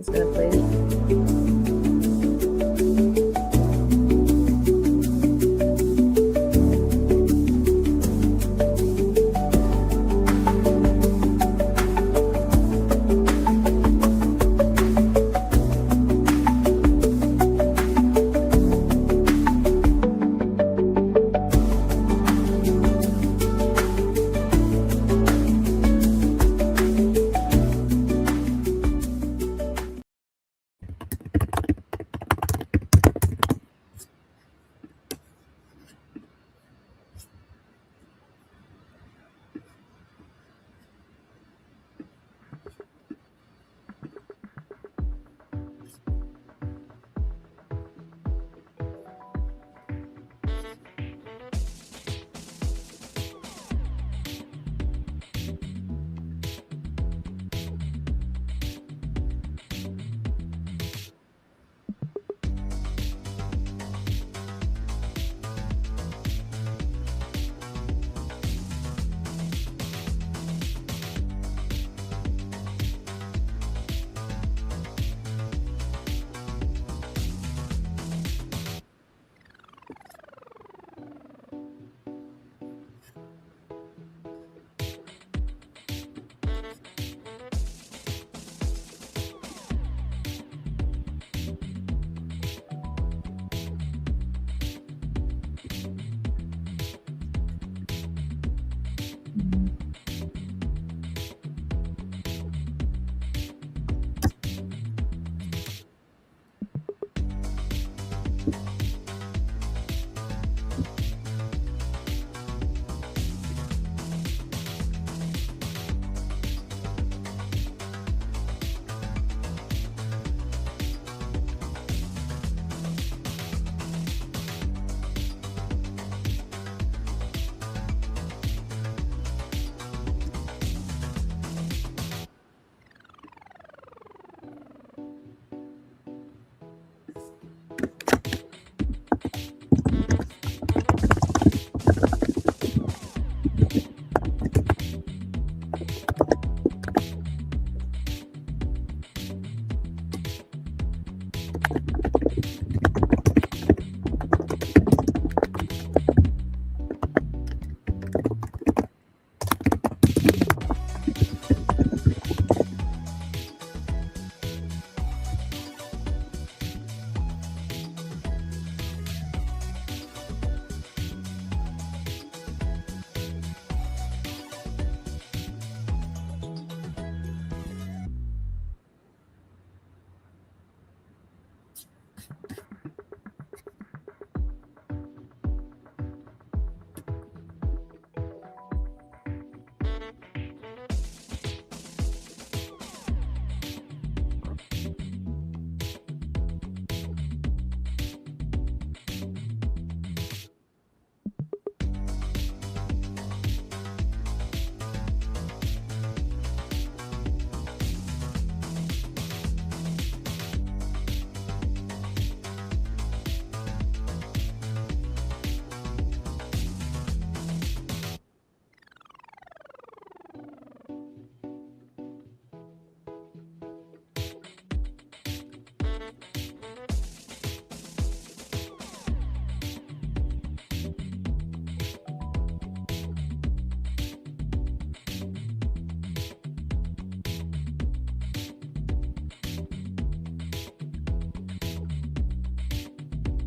Just gonna play it.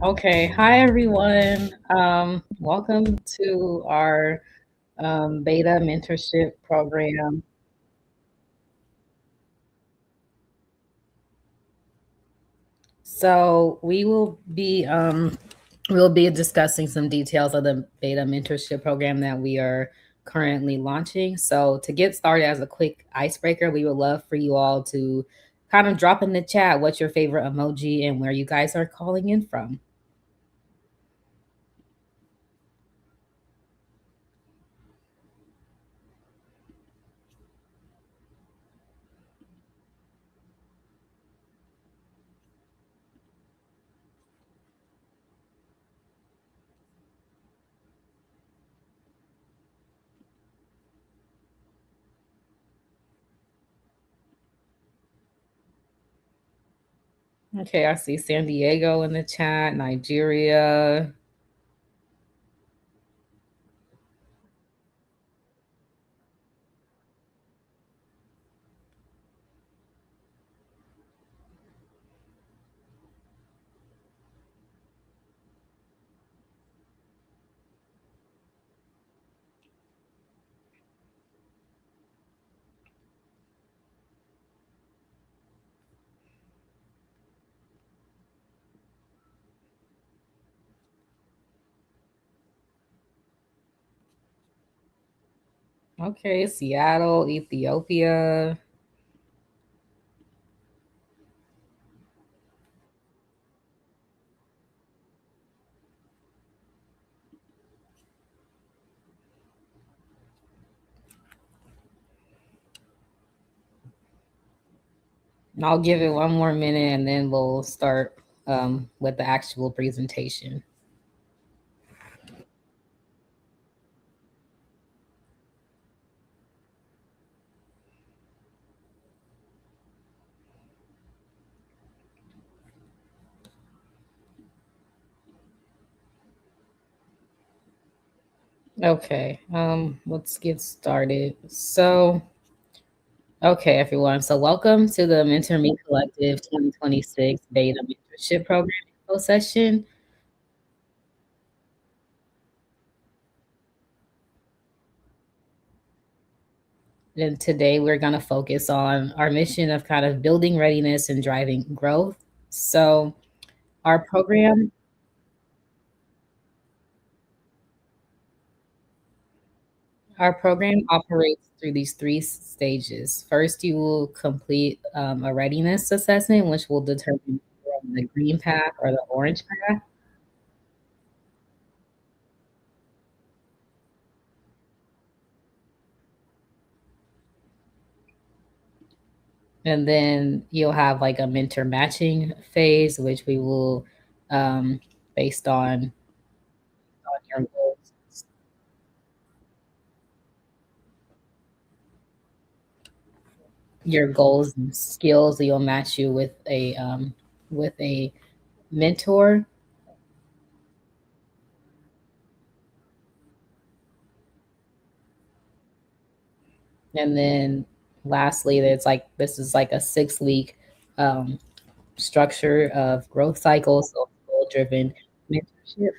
Okay, hi everyone. Welcome to our beta mentorship program. So we'll be discussing some details of the beta mentorship program that we are currently launching. So to get started, as a quick icebreaker, we would love for you all to kind of drop in the chat what's your favorite emoji and where you guys are calling in from. Okay, I see San Diego in the chat, Nigeria. Okay, Seattle, Ethiopia. I'll give it one more minute and then we'll start with the actual presentation. Okay, let's get started. So, okay, everyone. So, welcome to the Mentor Me Collective 2026 Beta Mentorship Program info session. And today we're going to focus on our mission of kind of building readiness and driving growth. So, our program Our program operates through these three stages. First, you will complete a readiness assessment, which will determine if you're on the green path or the orange path. And then you'll have like a mentor matching phase, which we will, um, based on your goals and skills, you'll match you with a mentor. And then lastly, there's like this is like a 6 week um, structure of growth cycles, so goal driven mentorship.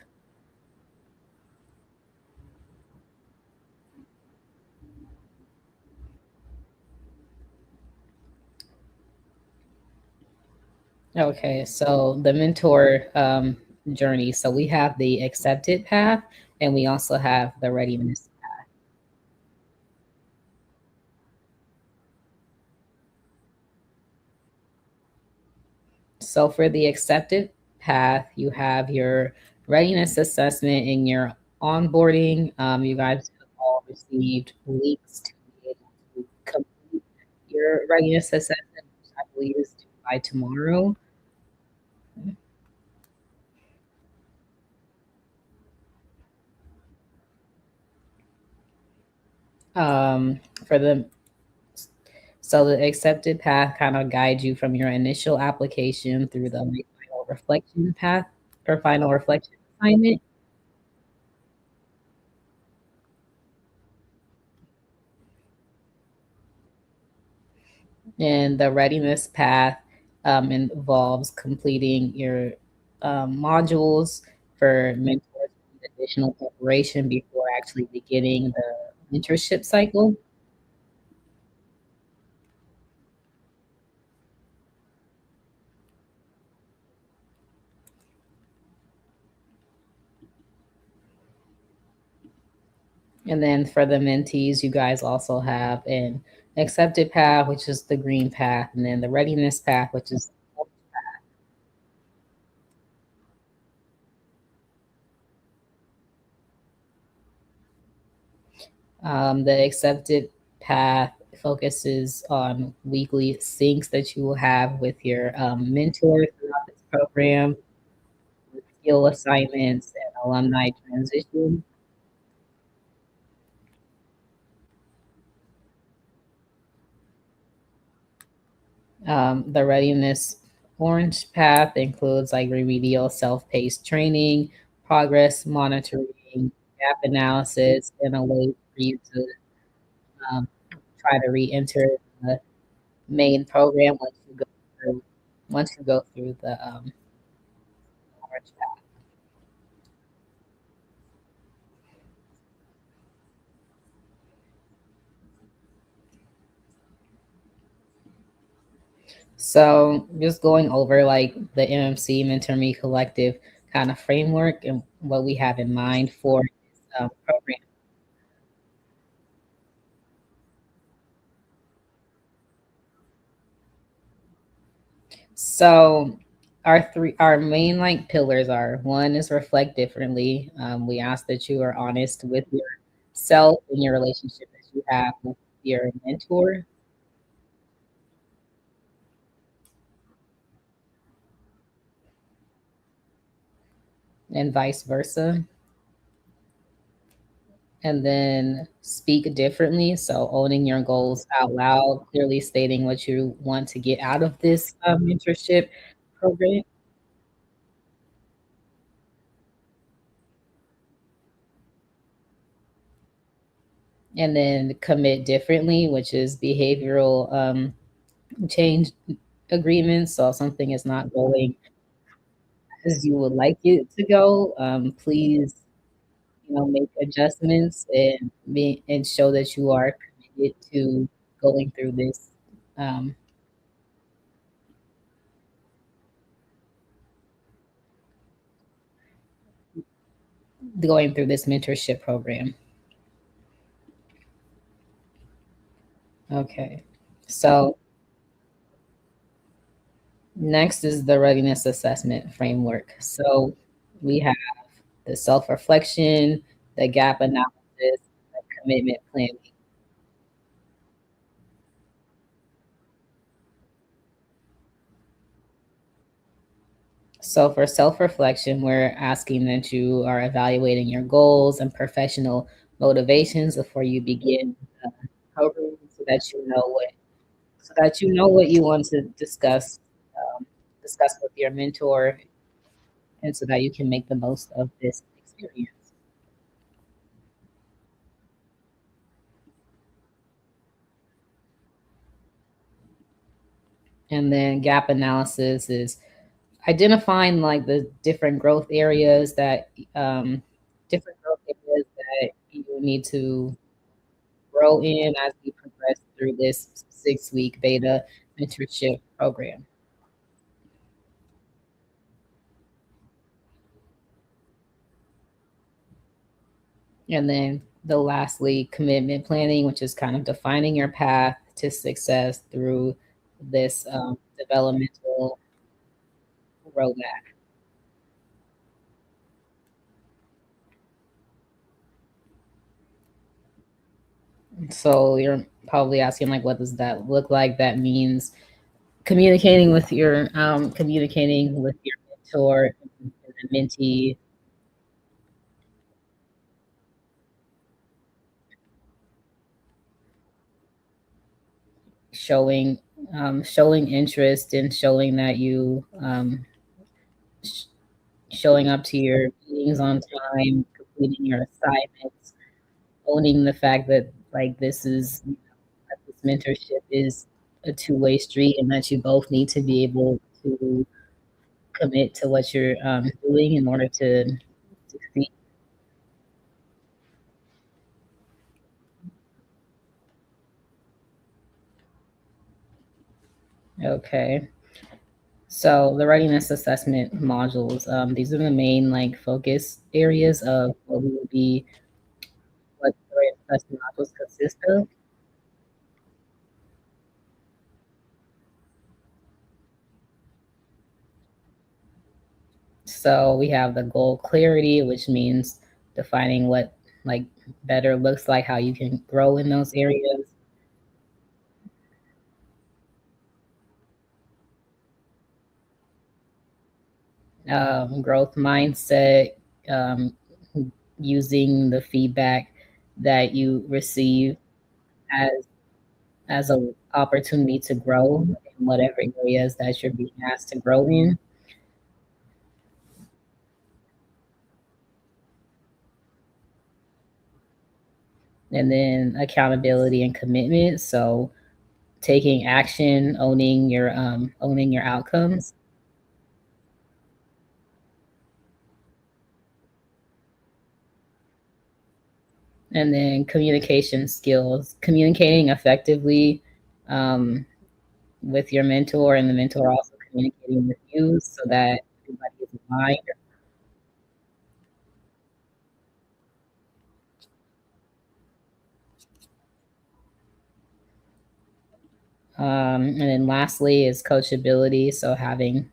Okay, so the mentor journey. So we have the accepted path, and we also have the readiness. So for the accepted path, you have your readiness assessment and your onboarding. You guys have all received links to be able to complete your readiness assessment, which I believe is due by tomorrow. For the So the accepted path kind of guides you from your initial application through the final reflection path or final reflection assignment. And the readiness path involves completing your modules for mentors and additional preparation before actually beginning the mentorship cycle. And then for the mentees, you guys also have an accepted path, which is the green path, and then the readiness path, which is the accepted path focuses on weekly syncs that you will have with your mentor throughout this program, with skill assignments and alumni transition. The readiness Orange path includes like remedial self-paced training, progress monitoring, gap analysis, and a way for you to um, try to re-enter the main program through once you go through the orange path. So just going over like the MMC Mentor Me Collective kind of framework and what we have in mind for this program. So our main like pillars are: one is reflect differently. We ask that you are honest with yourself and your relationship that you have with your mentor, and vice versa. And then speak differently. So owning your goals out loud, clearly stating what you want to get out of this mentorship program. And then commit differently, which is behavioral change agreements. So if something is not going as you would like it to go, please, make adjustments and show that you are committed to going through this, um, mentorship program. Okay. So next is the readiness assessment framework. So we have the self-reflection, the gap analysis, the commitment planning. So for self-reflection, we're asking that you are evaluating your goals and professional motivations before you begin the program, so that you know what you want to discuss with your mentor, and so that you can make the most of this experience. And then gap analysis is identifying like the different growth areas that you need to grow in as we progress through this 6-week beta mentorship program. And then the lastly, commitment planning, which is kind of defining your path to success through this developmental roadmap. So you're probably asking like, what does that look like? That means communicating with your mentor and the mentee, showing showing interest and showing that you sh- showing up to your meetings on time, completing your assignments, owning the fact that like that this mentorship is a two-way street, and that you both need to be able to commit to what you're doing in order to succeed. Okay. So the readiness assessment modules, these are the main like focus areas of what the readiness assessment modules consist of. So we have the goal clarity, which means defining what like better looks like, how you can grow in those areas. Growth mindset, um, using the feedback that you receive as as a opportunity to grow in whatever areas that you're being asked to grow in. And then accountability and commitment. So taking action, owning your outcomes. And then communication skills, communicating effectively um, with your mentor, and the mentor also communicating with you so that everybody is aligned. And then lastly is coachability. So having,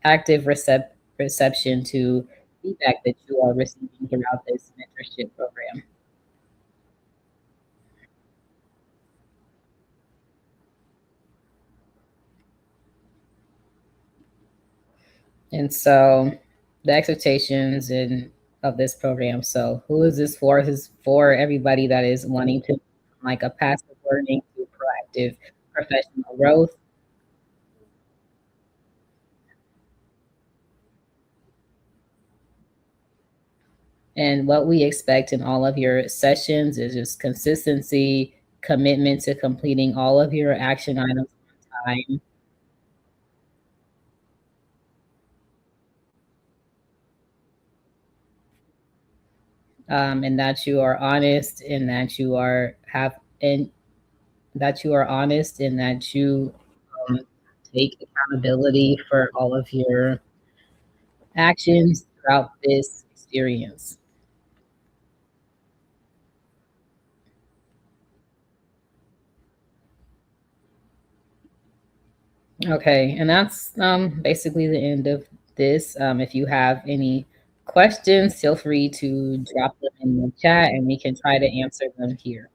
active reception to feedback that you are receiving throughout this mentorship program. And so the expectations and of this program. So who is this for? This is for everybody that is wanting to like a passive learning to proactive professional growth. And what we expect in all of your sessions is just consistency, commitment to completing all of your action items on time, and that you are honest, and that you are honest, and that you um, take accountability for all of your actions throughout this experience. Okay, and that's basically the end of this. If you have any questions, feel free to drop them in the chat and we can try to answer them here.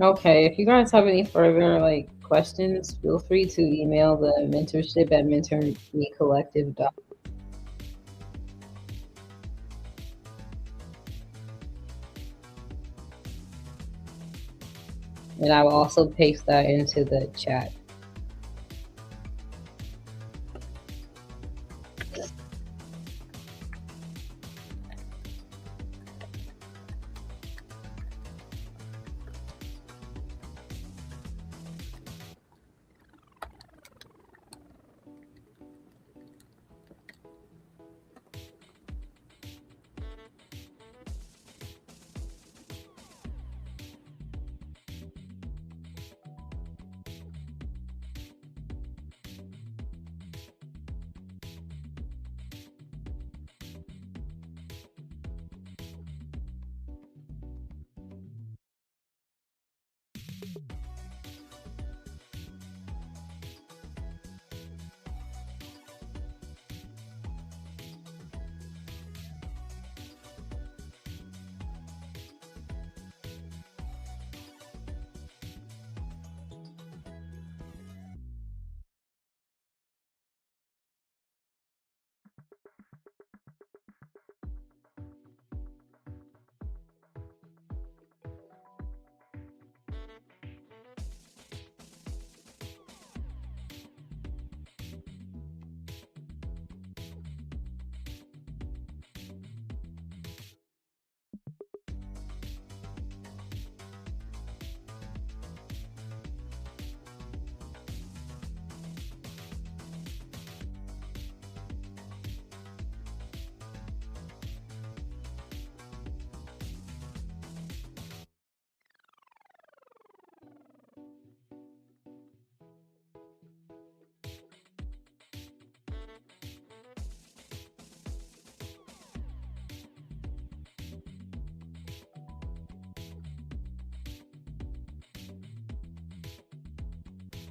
Okay, if you guys have any further like questions, feel free to email the mentorship at mentormecollective.com. And I will also paste that into the chat.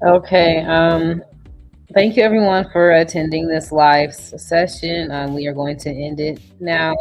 Okay, thank you everyone for attending this live session. We are going to end it now.